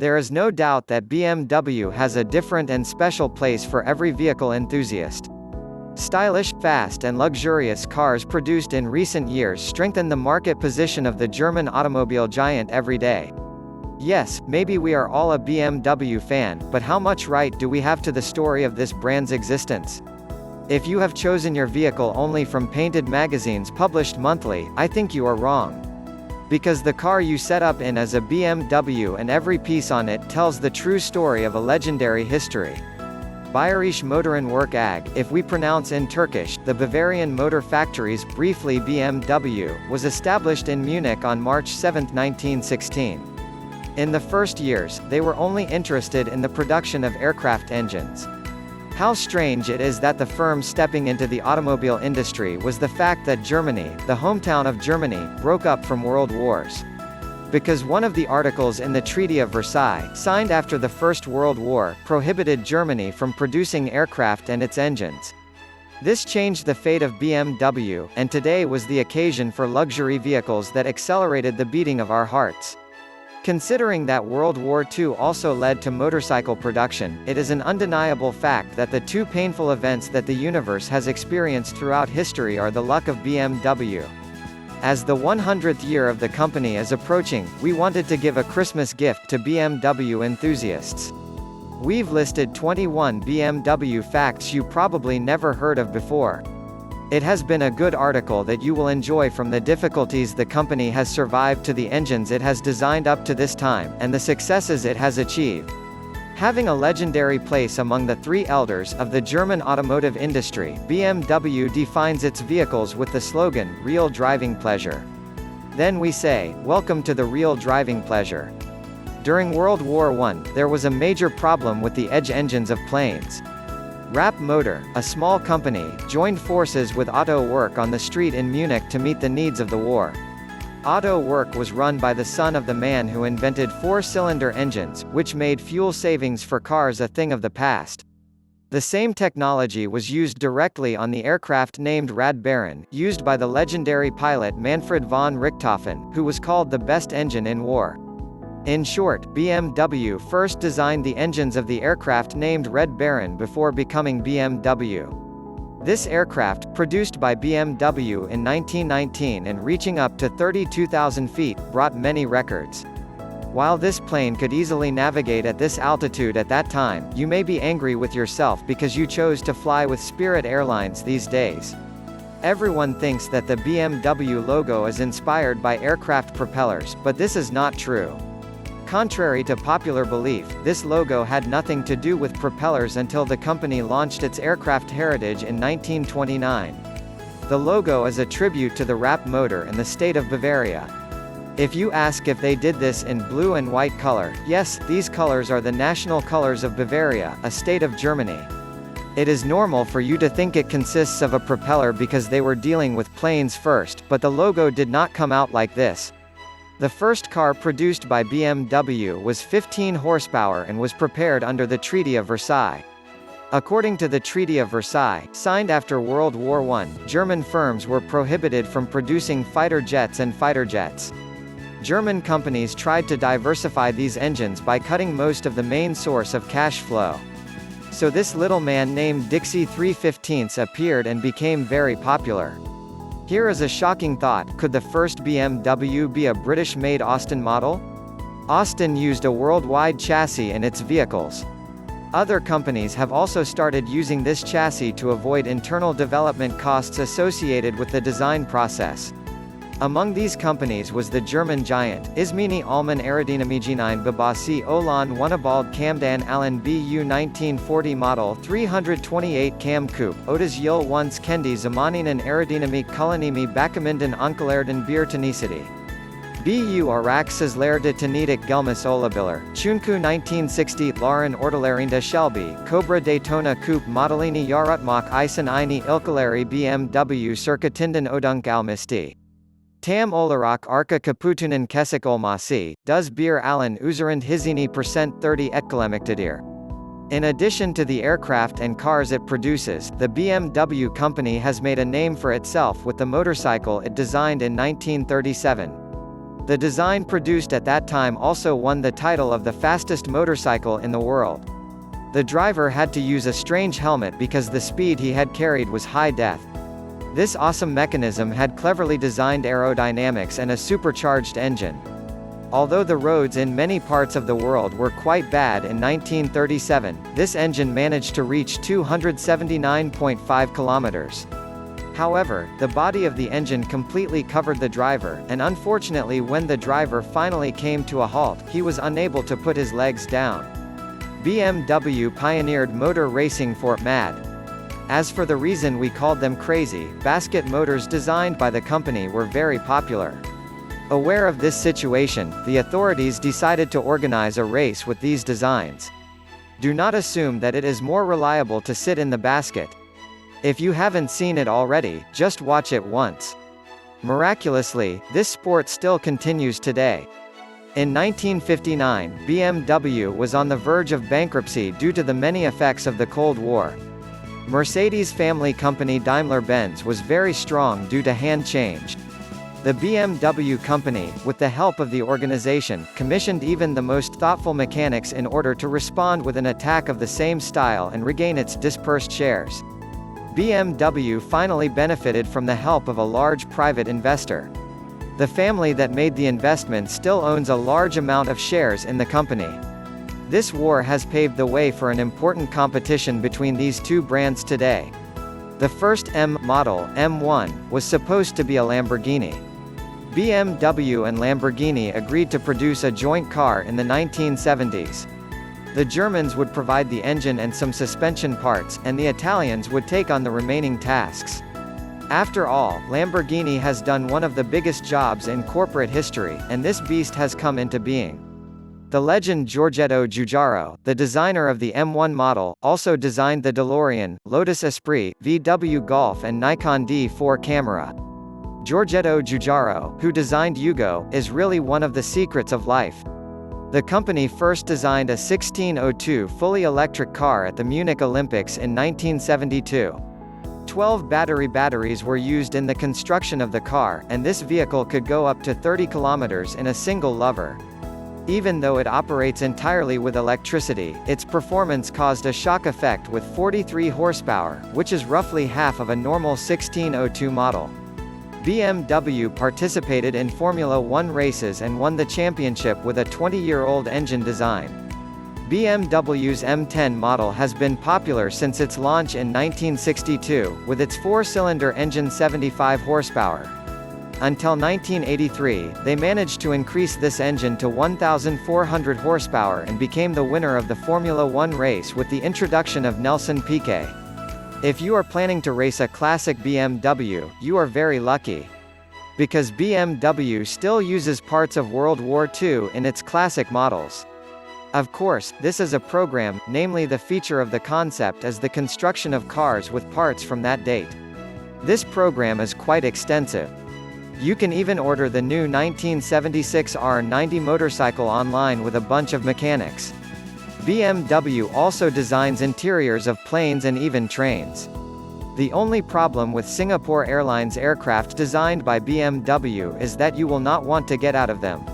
There is no doubt that BMW has a different and special place for every vehicle enthusiast. Stylish, fast and luxurious cars produced in recent years strengthen the market position of the German automobile giant every day. Yes, maybe we are all a BMW fan, but how much right do we have to the story of this brand's existence? If you have chosen your vehicle only from painted magazines published monthly, I think you are wrong. Because the car you set up in is a BMW and every piece on it tells the true story of a legendary history. Bayerische Motorenwerk AG, if we pronounce in Turkish, the Bavarian Motor Factories, briefly BMW, was established in Munich on March 7, 1916. In the first years, they were only interested in the production of aircraft engines. How strange it is that the firm stepping into the automobile industry was the fact that Germany, the hometown of Germany, broke up from world wars. Because one of the articles in the Treaty of Versailles, signed after the First World War, prohibited Germany from producing aircraft and its engines. This changed the fate of BMW, and today was the occasion for luxury vehicles that accelerated the beating of our hearts. Considering that World War II also led to motorcycle production, it is an undeniable fact that the two painful events that the universe has experienced throughout history are the luck of BMW. As the 100th year of the company is approaching, we wanted to give a Christmas gift to BMW enthusiasts. We've listed 21 BMW facts you probably never heard of before. It has been a good article that you will enjoy, from the difficulties the company has survived to the engines it has designed up to this time, and the successes it has achieved. Having a legendary place among the three elders of the German automotive industry, BMW defines its vehicles with the slogan, "Real driving pleasure." Then we say, welcome to the real driving pleasure. During World War I, there was a major problem with the edge engines of planes. Rapp Motor, a small company, joined forces with Otto Werk on the street in Munich to meet the needs of the war. Otto Werk was run by the son of the man who invented four-cylinder engines, which made fuel savings for cars a thing of the past. The same technology was used directly on the aircraft named Radbaran, used by the legendary pilot Manfred von Richthofen, who was called the best engine in war. In short, BMW first designed the engines of the aircraft named Red Baron before becoming BMW. This aircraft, produced by BMW in 1919 and reaching up to 32,000 feet, brought many records. While this plane could easily navigate at this altitude at that time, you may be angry with yourself because you chose to fly with Spirit Airlines these days. Everyone thinks that the BMW logo is inspired by aircraft propellers, but this is not true. Contrary to popular belief, this logo had nothing to do with propellers until the company launched its aircraft heritage in 1929. The logo is a tribute to the Rapp motor in the state of Bavaria. If you ask if they did this in blue and white color, yes, these colors are the national colors of Bavaria, a state of Germany. It is normal for you to think it consists of a propeller because they were dealing with planes first, but the logo did not come out like this. The first car produced by BMW was 15 horsepower and was prepared under the Treaty of Versailles. According to the Treaty of Versailles, signed after World War I, German firms were prohibited from producing fighter jets and fighter jets. German companies tried to diversify these engines by cutting most of the main source of cash flow. So this little man named Dixie 315 appeared and became very popular. Here is a shocking thought: could the first BMW be a British-made Austin model? Austin used a worldwide chassis in its vehicles. Other companies have also started using this chassis to avoid internal development costs associated with the design process. Among these companies was the German giant, Ismini Alman Aerodynamikinen Babasi Olan Wunabald Kamdan Alan BU 1940 Model 328 Cam Coupe, Otas Yil Once Kendi Zamaninen Aerodynamik Kolonimi Bakamindan Onkelerden Bir Tenicity. Bu Arak Sizler de Tenitic Gelmus Olabiller, Chunku 1960 Lauren Ortolerinda Shelby, Cobra Daytona Coupe Modelini Yarutmak Isen Ini Ilkaleri BMW Circuitindan Odunk Almisti. Tam Olarak Arka Kaputunan Kesik Olmasi, Duz Bir Alan Uzerand Hizini %30 Etkalemiktadir. In addition to the aircraft and cars it produces, the BMW company has made a name for itself with the motorcycle it designed in 1937. The design produced at that time also won the title of the fastest motorcycle in the world. The driver had to use a strange helmet because the speed he had carried was high def. This awesome mechanism had cleverly designed aerodynamics and a supercharged engine. Although the roads in many parts of the world were quite bad in 1937, this engine managed to reach 279.5 kilometers. However, the body of the engine completely covered the driver, and unfortunately when the driver finally came to a halt, he was unable to put his legs down. BMW pioneered motor racing for MAD. As for the reason we called them crazy, basket motors designed by the company were very popular. Aware of this situation, the authorities decided to organize a race with these designs. Do not assume that it is more reliable to sit in the basket. If you haven't seen it already, just watch it once. Miraculously, this sport still continues today. In 1959, BMW was on the verge of bankruptcy due to the many effects of the Cold War. Mercedes family company Daimler-Benz was very strong due to hand change. The BMW company, with the help of the organization, commissioned even the most thoughtful mechanics in order to respond with an attack of the same style and regain its dispersed shares. BMW finally benefited from the help of a large private investor. The family that made the investment still owns a large amount of shares in the company. This war has paved the way for an important competition between these two brands today. The first M model, M1, was supposed to be a Lamborghini. BMW and Lamborghini agreed to produce a joint car in the 1970s. The Germans would provide the engine and some suspension parts, and the Italians would take on the remaining tasks. After all, Lamborghini has done one of the biggest jobs in corporate history, and this beast has come into being. The legend Giorgetto Giugiaro, the designer of the M1 model, also designed the DeLorean, Lotus Esprit, VW Golf and Nikon D4 camera. Giorgetto Giugiaro, who designed Yugo, is really one of the secrets of life. The company first designed a 1602 fully electric car at the Munich Olympics in 1972. 12 batteries were used in the construction of the car, and this vehicle could go up to 30 kilometers in a single lever. Even though it operates entirely with electricity, its performance caused a shock effect with 43 horsepower, which is roughly half of a normal 1602 model. BMW participated in Formula One races and won the championship with a 20-year-old engine design. BMW's M10 model has been popular since its launch in 1962, with its four-cylinder engine 75 horsepower. Until 1983, they managed to increase this engine to 1,400 horsepower and became the winner of the Formula One race with the introduction of Nelson Piquet. If you are planning to race a classic BMW, you are very lucky. Because BMW still uses parts of World War II in its classic models. Of course, this is a program, namely the feature of the concept is the construction of cars with parts from that date. This program is quite extensive. You can even order the new 1976 R90 motorcycle online with a bunch of mechanics. BMW also designs interiors of planes and even trains. The only problem with Singapore Airlines aircraft designed by BMW is that you will not want to get out of them.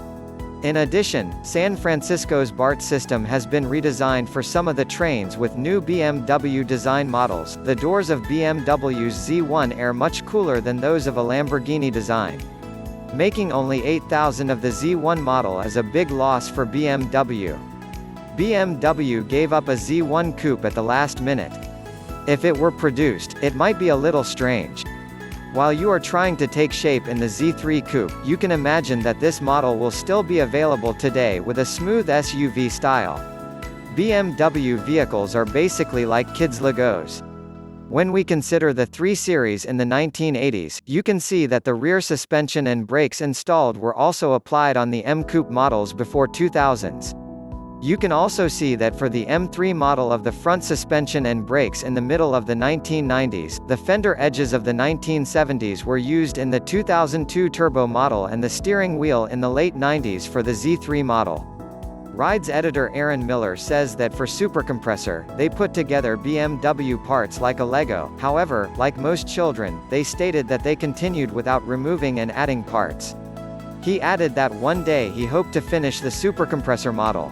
In addition, San Francisco's BART system has been redesigned for some of the trains with new BMW design models. The doors of BMW's Z1 are much cooler than those of a Lamborghini design. Making only 8,000 of the Z1 model is a big loss for BMW. BMW gave up a Z1 coupe at the last minute. If it were produced, it might be a little strange. While you are trying to take shape in the Z3 coupe, you can imagine that this model will still be available today with a smooth SUV style. BMW vehicles are basically like kids' Legos. When we consider the 3 Series in the 1980s, you can see that the rear suspension and brakes installed were also applied on the M Coupe models before 2000s. You can also see that for the M3 model of the front suspension and brakes in the middle of the 1990s, the fender edges of the 1970s were used in the 2002 turbo model and the steering wheel in the late 90s for the Z3 model. Ride's editor Aaron Miller says that for Supercompressor, they put together BMW parts like a Lego. However, like most children, they stated that they continued without removing and adding parts. He added that one day he hoped to finish the supercompressor model.